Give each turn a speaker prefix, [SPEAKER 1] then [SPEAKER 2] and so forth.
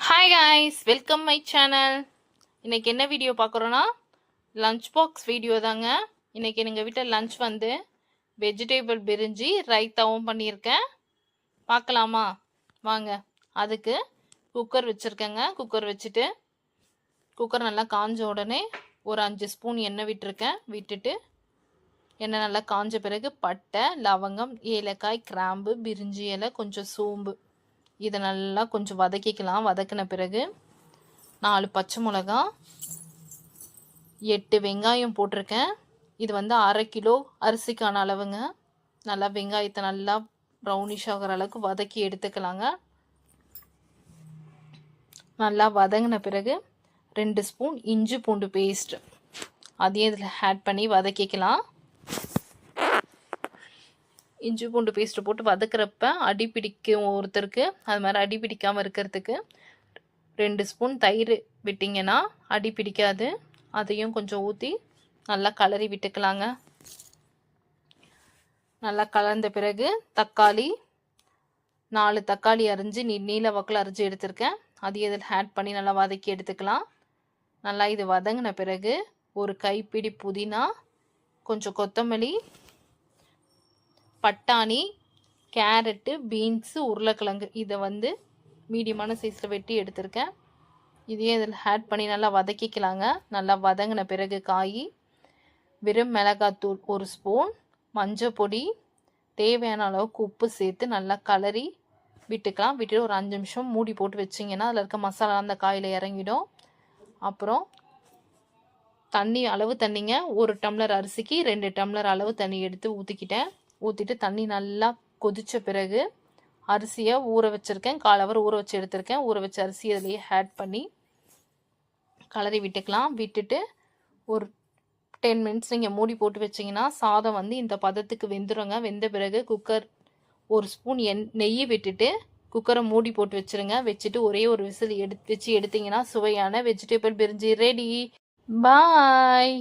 [SPEAKER 1] Hi guys, welcome my channel. இன்றைக்கி என்ன video பார்க்குறோன்னா lunch box video தாங்க. இன்றைக்கி எங்கள் வீட்டில் லஞ்ச் வந்து வெஜிடேபிள் பிரிஞ்சி ரைத்தாவும் பண்ணியிருக்கேன். பார்க்கலாமா வாங்க. அதுக்கு குக்கர் வச்சுருக்கேங்க. குக்கர் வச்சுட்டு குக்கர் நல்லா காஞ்ச உடனே ஒரு 5 ஸ்பூன் எண்ணெய் விட்டுருக்கேன். விட்டுட்டு எண்ணெய் நல்லா காஞ்ச பிறகு பட்டை, லவங்கம், ஏலக்காய், கிராம்பு, பிரிஞ்சி இலை, கொஞ்சம் சோம்பு இதை நல்லா கொஞ்சம் வதக்கிக்கலாம். வதக்கின பிறகு 4 பச்சை மிளகா, 8 வெங்காயம் போட்டிருக்கேன். இது வந்து 1/2 கிலோ அரிசிக்கான அளவுங்க. நல்லா வெங்காயத்தை நல்லா ப்ரௌனிஷ் ஆகிற அளவுக்கு வதக்கி எடுத்துக்கலாங்க. நல்லா வதங்கின பிறகு 2 ஸ்பூன் இஞ்சி பூண்டு பேஸ்ட் அதையும் இதில் ஆட் பண்ணி வதக்கிக்கலாம். இஞ்சி பூண்டு பேஸ்ட்டு போட்டு வதக்கிறப்ப அடி பிடிக்கும் ஒருத்தருக்கு, அது மாதிரி அடி பிடிக்காமல் இருக்கிறதுக்கு 2 ஸ்பூன் தயிர் விட்டிங்கன்னா அடி பிடிக்காது. அதையும் கொஞ்சம் ஊற்றி நல்லா கலரி விட்டுக்கலாங்க. நல்லா கலந்த பிறகு தக்காளி 4 தக்காளி அரிஞ்சு நீல வாக்கில் அரிஞ்சு எடுத்திருக்கேன். அதையும் இதில் ஆட் பண்ணி நல்லா வதக்கி எடுத்துக்கலாம். நல்லா இது வதங்கின பிறகு ஒரு கைப்பிடி புதினா, கொஞ்சம் கொத்தமல்லி, பட்டாணி, கேரட்டு, பீன்ஸு, உருளைக்கிழங்கு இதை வந்து மீடியமான சைஸில் வெட்டி எடுத்திருக்கேன். இதையும் இதில் ஆட் பண்ணி நல்லா வதக்கிக்கலாங்க. நல்லா வதங்கின பிறகு காய், வெறும் மிளகாத்தூள் 1 ஸ்பூன், மஞ்சள் பொடி, தேவையான அளவுக்கு உப்பு சேர்த்து நல்லா கலரி விட்டுக்கலாம். விட்டுட்டு ஒரு 5 நிமிஷம் மூடி போட்டு வச்சிங்கன்னா அதில் இருக்க மசாலா அந்த காயில் இறங்கிடும். அப்புறம் தண்ணி அளவு தண்ணிங்க, 1 டம்ளர் அரிசிக்கு 2 டம்ளர் அளவு தண்ணி எடுத்து ஊற்றிக்கிட்டேன். ஊற்றிட்டு தண்ணி நல்லா கொதித்த பிறகு அரிசியை ஊற வச்சுருக்கேன். 1/4 ஹவர் ஊற வச்சு எடுத்திருக்கேன். ஊற வச்ச அரிசி அதிலேயே ஆட் பண்ணி கலரி விட்டுக்கலாம். விட்டுட்டு ஒரு 10 மினிட்ஸ் நீங்கள் மூடி போட்டு வச்சிங்கன்னா சாதம் வந்து இந்த பதத்துக்கு வெந்துடுங்க. வெந்த பிறகு குக்கர் 1 ஸ்பூன் நெய் விட்டுட்டு குக்கரை மூடி போட்டு வச்சுருங்க. வச்சுட்டு ஒரே ஒரு விசில் வச்சு எடுத்திங்கன்னா சுவையான வெஜிடபிள் பிரிஞ்சி ரெடி. பாய்.